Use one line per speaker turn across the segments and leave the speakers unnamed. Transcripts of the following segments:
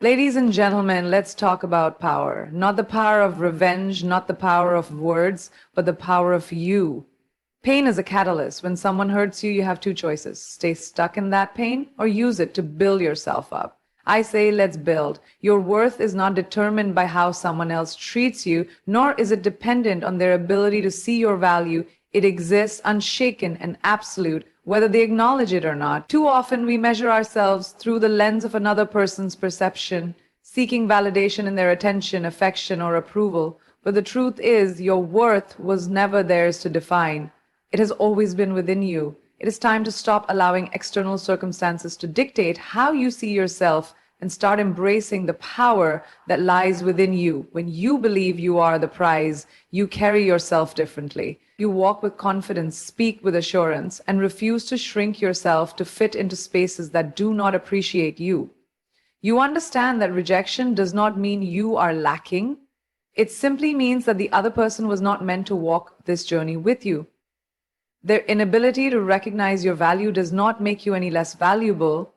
Ladies and gentlemen, let's talk about power. Not the power of revenge, not the power of words, but the power of you. Pain is a catalyst. When someone hurts you, you have two choices: stay stuck in that pain or use it to build yourself up. I say, let's build. Your worth is not determined by how someone else treats you, nor is it dependent on their ability to see your value. It exists unshaken and absolute, whether they acknowledge it or not. Too often we measure ourselves through the lens of another person's perception, seeking validation in their attention, affection, or approval. But the truth is, your worth was never theirs to define. It has always been within you. It is time to stop allowing external circumstances to dictate how you see yourself and start embracing the power that lies within you. When you believe you are the prize, you carry yourself differently. You walk with confidence, speak with assurance, and refuse to shrink yourself to fit into spaces that do not appreciate you. You understand that rejection does not mean you are lacking. It simply means that the other person was not meant to walk this journey with you. Their inability to recognize your value does not make you any less valuable.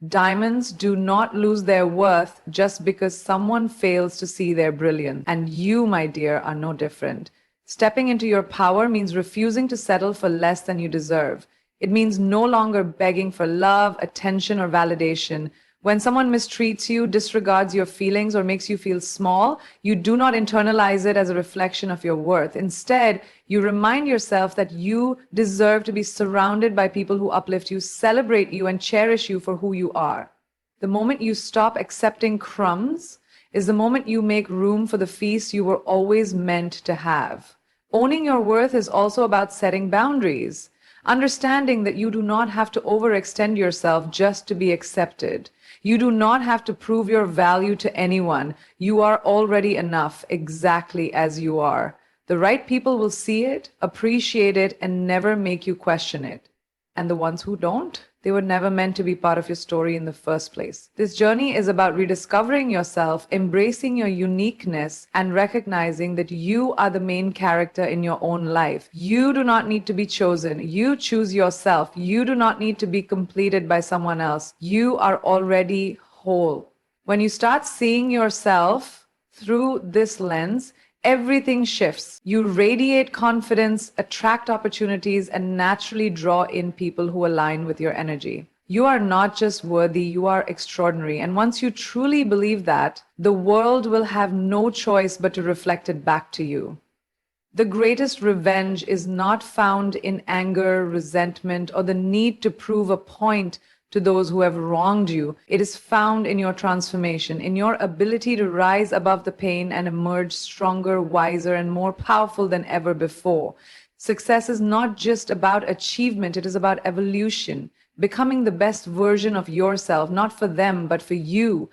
Diamonds do not lose their worth just because someone fails to see their brilliance. And you, my dear, are no different. Stepping into your power means refusing to settle for less than you deserve. It means no longer begging for love, attention, or validation. When someone mistreats you, disregards your feelings, or makes you feel small, you do not internalize it as a reflection of your worth. Instead, you remind yourself that you deserve to be surrounded by people who uplift you, celebrate you, and cherish you for who you are. The moment you stop accepting crumbs is the moment you make room for the feast you were always meant to have. Owning your worth is also about setting boundaries, understanding that you do not have to overextend yourself just to be accepted. You do not have to prove your value to anyone. You are already enough exactly as you are. The right people will see it, appreciate it, and never make you question it. And the ones who don't, they were never meant to be part of your story in the first place. This journey is about rediscovering yourself, embracing your uniqueness, and recognizing that you are the main character in your own life. You do not need to be chosen. You choose yourself. You do not need to be completed by someone else. You are already whole. When you start seeing yourself through this lens, everything shifts. You radiate confidence, attract opportunities, and naturally draw in people who align with your energy. You are not just worthy, you are extraordinary. And once you truly believe that, the world will have no choice but to reflect it back to you. The greatest revenge is not found in anger, resentment, or the need to prove a point to those who have wronged you. It is found in your transformation, in your ability to rise above the pain and emerge stronger, wiser, and more powerful than ever before. Success is not just about achievement, it is about evolution, becoming the best version of yourself, not for them, but for you.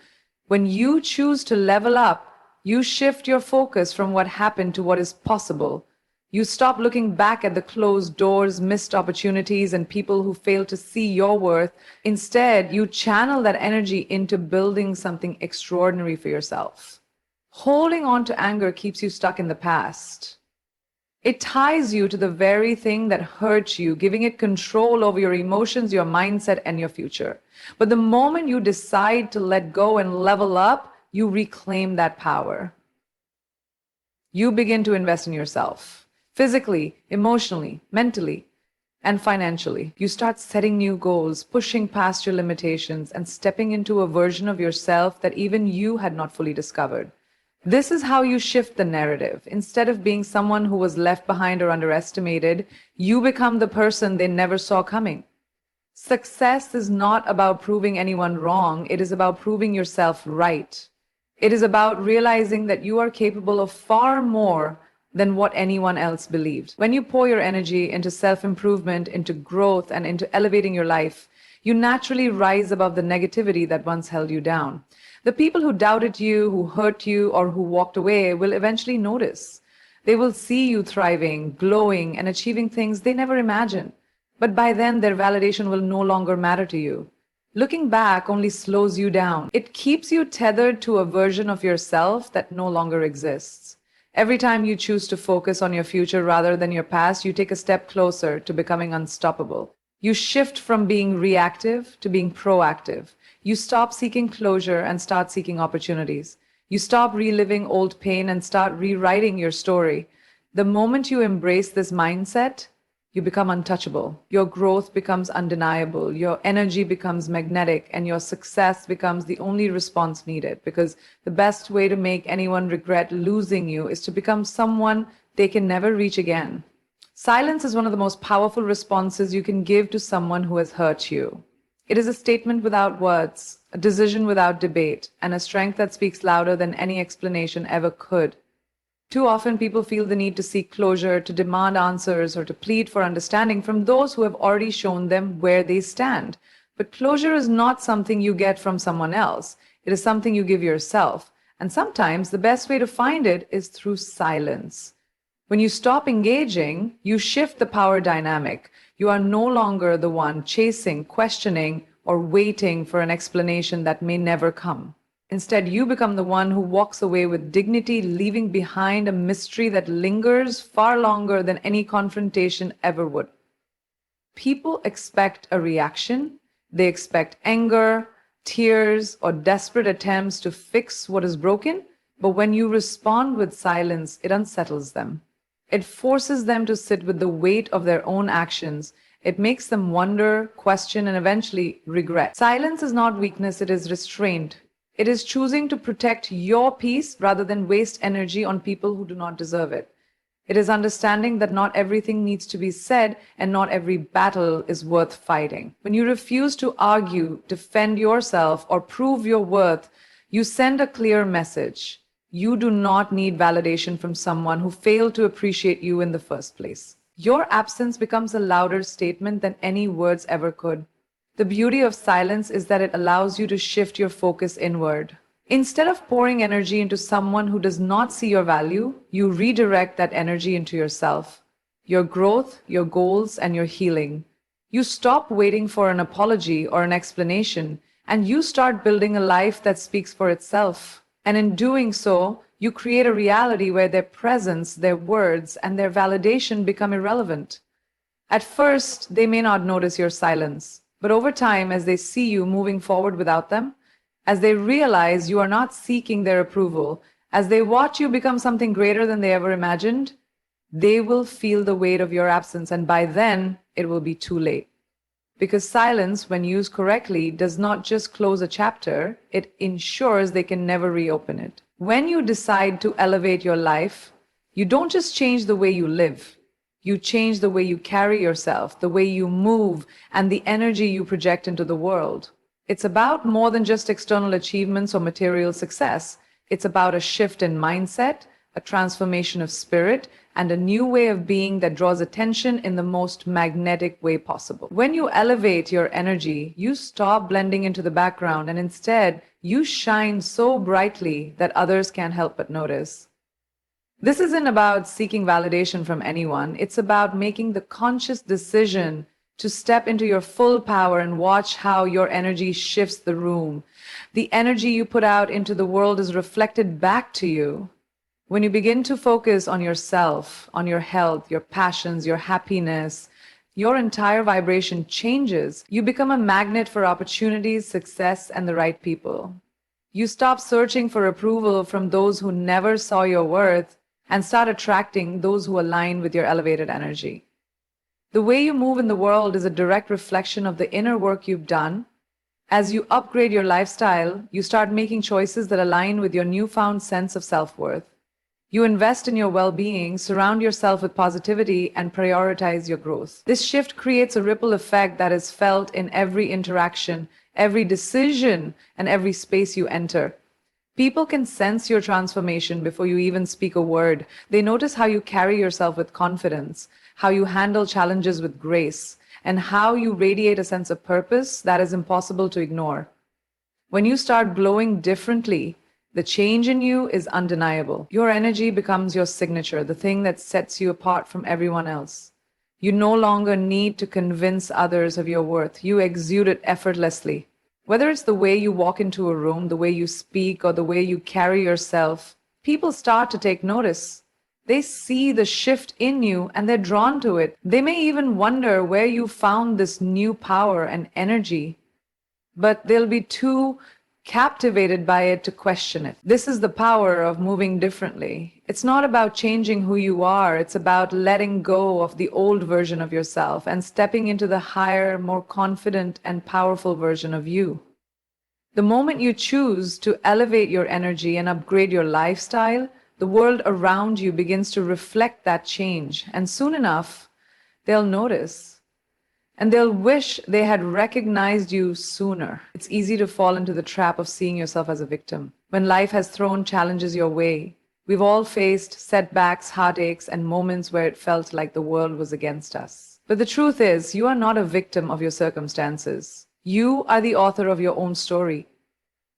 When you choose to level up, you shift your focus from what happened to what is possible. You stop looking back at the closed doors, missed opportunities, and people who fail to see your worth. Instead, you channel that energy into building something extraordinary for yourself. Holding on to anger keeps you stuck in the past. It ties you to the very thing that hurt you, giving it control over your emotions, your mindset, and your future. But the moment you decide to let go and level up, you reclaim that power. You begin to invest in yourself. Physically, emotionally, mentally, and financially. You start setting new goals, pushing past your limitations, and stepping into a version of yourself that even you had not fully discovered. This is how you shift the narrative. Instead of being someone who was left behind or underestimated, you become the person they never saw coming. Success is not about proving anyone wrong, it is about proving yourself right. It is about realizing that you are capable of far more than what anyone else believed. When you pour your energy into self-improvement, into growth, and into elevating your life, you naturally rise above the negativity that once held you down. The people who doubted you, who hurt you, or who walked away will eventually notice. They will see you thriving, glowing, and achieving things they never imagined. But by then, their validation will no longer matter to you. Looking back only slows you down. It keeps you tethered to a version of yourself that no longer exists. Every time you choose to focus on your future rather than your past, you take a step closer to becoming unstoppable. You shift from being reactive to being proactive. You stop seeking closure and start seeking opportunities. You stop reliving old pain and start rewriting your story. The moment you embrace this mindset, you become untouchable. Your growth becomes undeniable. Your energy becomes magnetic, and your success becomes the only response needed. Because the best way to make anyone regret losing you is to become someone they can never reach again. Silence is one of the most powerful responses you can give to someone who has hurt you. It is a statement without words, a decision without debate, and a strength that speaks louder than any explanation ever could. Too often, people feel the need to seek closure, to demand answers, or to plead for understanding from those who have already shown them where they stand. But closure is not something you get from someone else. It is something you give yourself. And sometimes the best way to find it is through silence. When you stop engaging, you shift the power dynamic. You are no longer the one chasing, questioning, or waiting for an explanation that may never come. Instead, you become the one who walks away with dignity, leaving behind a mystery that lingers far longer than any confrontation ever would. People expect a reaction. They expect anger, tears, or desperate attempts to fix what is broken. But when you respond with silence, it unsettles them. It forces them to sit with the weight of their own actions. It makes them wonder, question, and eventually regret. Silence is not weakness, it is restraint. It is choosing to protect your peace rather than waste energy on people who do not deserve it. It is understanding that not everything needs to be said and not every battle is worth fighting. When you refuse to argue, defend yourself, or prove your worth, you send a clear message. You do not need validation from someone who failed to appreciate you in the first place. Your absence becomes a louder statement than any words ever could. The beauty of silence is that it allows you to shift your focus inward. Instead of pouring energy into someone who does not see your value, you redirect that energy into yourself, your growth, your goals, and your healing. You stop waiting for an apology or an explanation, and you start building a life that speaks for itself. And in doing so, you create a reality where their presence, their words, and their validation become irrelevant. At first, they may not notice your silence. But over time, as they see you moving forward without them, as they realize you are not seeking their approval, as they watch you become something greater than they ever imagined, they will feel the weight of your absence, and by then, it will be too late. Because silence, when used correctly, does not just close a chapter, it ensures they can never reopen it. When you decide to elevate your life, you don't just change the way you live. You change the way you carry yourself, the way you move, and the energy you project into the world. It's about more than just external achievements or material success. It's about a shift in mindset, a transformation of spirit, and a new way of being that draws attention in the most magnetic way possible. When you elevate your energy, you stop blending into the background, and instead, you shine so brightly that others can't help but notice. This isn't about seeking validation from anyone. It's about making the conscious decision to step into your full power and watch how your energy shifts the room. The energy you put out into the world is reflected back to you. When you begin to focus on yourself, on your health, your passions, your happiness, your entire vibration changes. You become a magnet for opportunities, success, and the right people. You stop searching for approval from those who never saw your worth and start attracting those who align with your elevated energy. The way you move in the world is a direct reflection of the inner work you've done. As you upgrade your lifestyle, you start making choices that align with your newfound sense of self-worth. You invest in your well-being, surround yourself with positivity, and prioritize your growth. This shift creates a ripple effect that is felt in every interaction, every decision, and every space you enter. People can sense your transformation before you even speak a word. They notice how you carry yourself with confidence, how you handle challenges with grace, and how you radiate a sense of purpose that is impossible to ignore. When you start glowing differently, the change in you is undeniable. Your energy becomes your signature, the thing that sets you apart from everyone else. You no longer need to convince others of your worth. You exude it effortlessly. Whether it's the way you walk into a room, the way you speak, or the way you carry yourself, people start to take notice. They see the shift in you and they're drawn to it. They may even wonder where you found this new power and energy. but they'll be too captivated by it to question it. This is the power of moving differently. It's not about changing who you are, it's about letting go of the old version of yourself and stepping into the higher, more confident, and powerful version of you. The moment you choose to elevate your energy and upgrade your lifestyle, the world around you begins to reflect that change, and soon enough, they'll notice. And they'll wish they had recognized you sooner. It's easy to fall into the trap of seeing yourself as a victim. When life has thrown challenges your way, we've all faced setbacks, heartaches, and moments where it felt like the world was against us. But the truth is, you are not a victim of your circumstances. You are the author of your own story.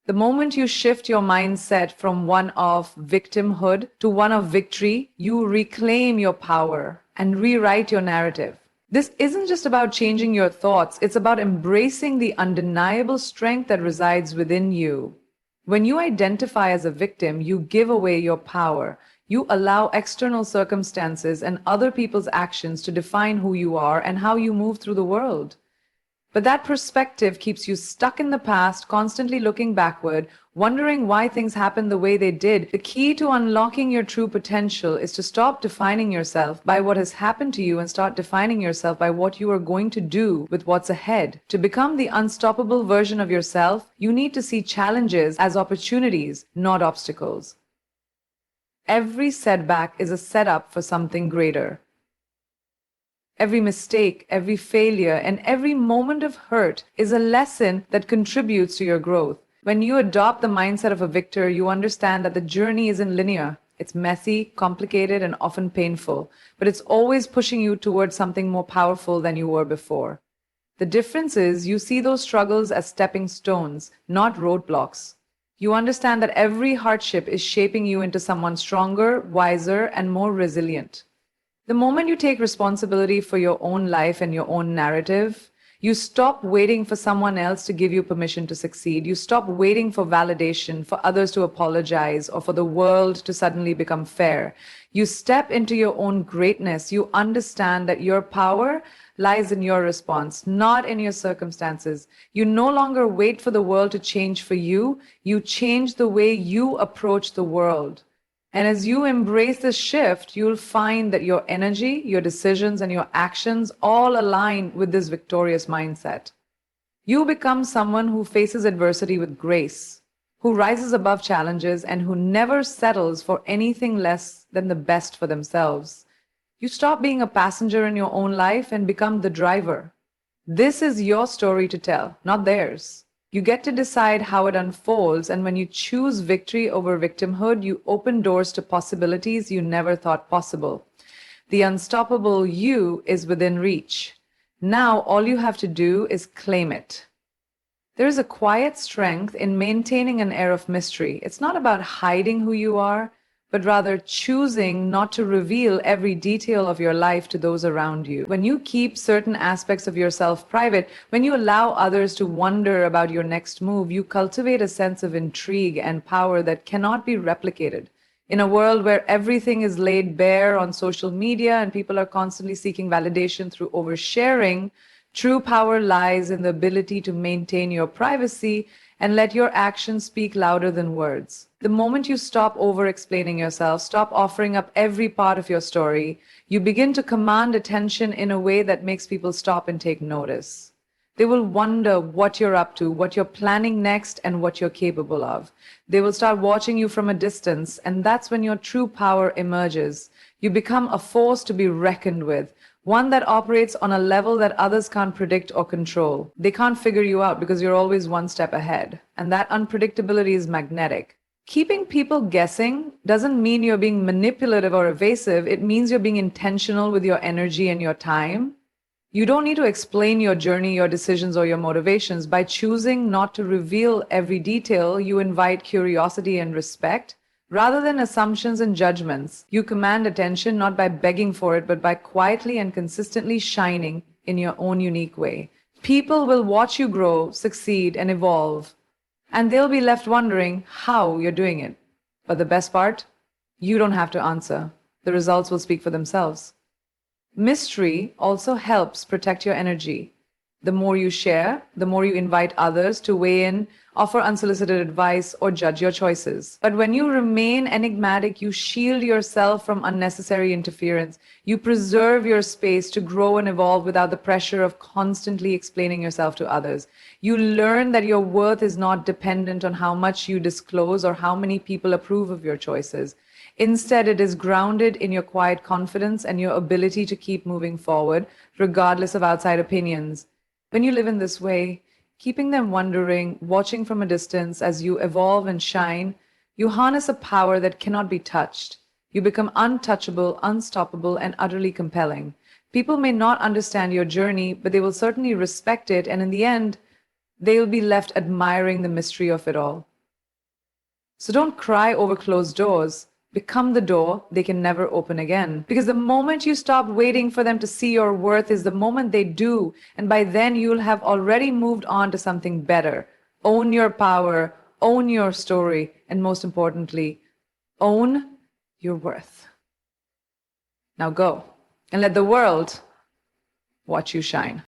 The moment you shift your mindset from one of victimhood to one of victory, you reclaim your power and rewrite your narrative. This isn't just about changing your thoughts, it's about embracing the undeniable strength that resides within you. When you identify as a victim, you give away your power. You allow external circumstances and other people's actions to define who you are and how you move through the world. But that perspective keeps you stuck in the past, constantly looking backward, wondering why things happened the way they did. The key to unlocking your true potential is to stop defining yourself by what has happened to you and start defining yourself by what you are going to do with what's ahead. To become the unstoppable version of yourself, you need to see challenges as opportunities, not obstacles. Every setback is a setup for something greater. Every mistake, every failure, and every moment of hurt is a lesson that contributes to your growth. When you adopt the mindset of a victor, you understand that the journey isn't linear. It's messy, complicated, and often painful, but it's always pushing you towards something more powerful than you were before. The difference is you see those struggles as stepping stones, not roadblocks. You understand that every hardship is shaping you into someone stronger, wiser, and more resilient. The moment you take responsibility for your own life and your own narrative, you stop waiting for someone else to give you permission to succeed. You stop waiting for validation, for others to apologize, or for the world to suddenly become fair. You step into your own greatness. You understand that your power lies in your response, not in your circumstances. You no longer wait for the world to change for you. You change the way you approach the world. And as you embrace this shift, you'll find that your energy, your decisions, and your actions all align with this victorious mindset. You become someone who faces adversity with grace, who rises above challenges, and who never settles for anything less than the best for themselves. You stop being a passenger in your own life and become the driver. This is your story to tell, not theirs. You get to decide how it unfolds, and when you choose victory over victimhood, you open doors to possibilities you never thought possible. The unstoppable you is within reach. Now all you have to do is claim it. There is a quiet strength in maintaining an air of mystery. It's not about hiding who you are, but rather choosing not to reveal every detail of your life to those around you. When you keep certain aspects of yourself private, when you allow others to wonder about your next move, you cultivate a sense of intrigue and power that cannot be replicated. In a world where everything is laid bare on social media and people are constantly seeking validation through oversharing, true power lies in the ability to maintain your privacy and let your actions speak louder than words. The moment you stop over-explaining yourself, stop offering up every part of your story, you begin to command attention in a way that makes people stop and take notice. They will wonder what you're up to, what you're planning next, and what you're capable of. They will start watching you from a distance, and that's when your true power emerges. You become a force to be reckoned with, one that operates on a level that others can't predict or control. They can't figure you out because you're always one step ahead, and that unpredictability is magnetic. Keeping people guessing doesn't mean you're being manipulative or evasive. It means you're being intentional with your energy and your time. You don't need to explain your journey, your decisions, or your motivations. By choosing not to reveal every detail, you invite curiosity and respect. Rather than assumptions and judgments, you command attention not by begging for it, but by quietly and consistently shining in your own unique way. People will watch you grow, succeed, and evolve, and they'll be left wondering how you're doing it. But the best part? You don't have to answer. The results will speak for themselves. Mystery also helps protect your energy. The more you share, the more you invite others to weigh in, offer unsolicited advice, or judge your choices. But when you remain enigmatic, you shield yourself from unnecessary interference. You preserve your space to grow and evolve without the pressure of constantly explaining yourself to others. You learn that your worth is not dependent on how much you disclose or how many people approve of your choices. Instead, it is grounded in your quiet confidence and your ability to keep moving forward, regardless of outside opinions. When you live in this way, keeping them wondering, watching from a distance as you evolve and shine, you harness a power that cannot be touched. You become untouchable, unstoppable, and utterly compelling. People may not understand your journey, but they will certainly respect it, and in the end, they will be left admiring the mystery of it all. So don't cry over closed doors. Become the door they can never open again. Because the moment you stop waiting for them to see your worth is the moment they do. And by then you'll have already moved on to something better. Own your power, own your story, and most importantly, own your worth. Now go and let the world watch you shine.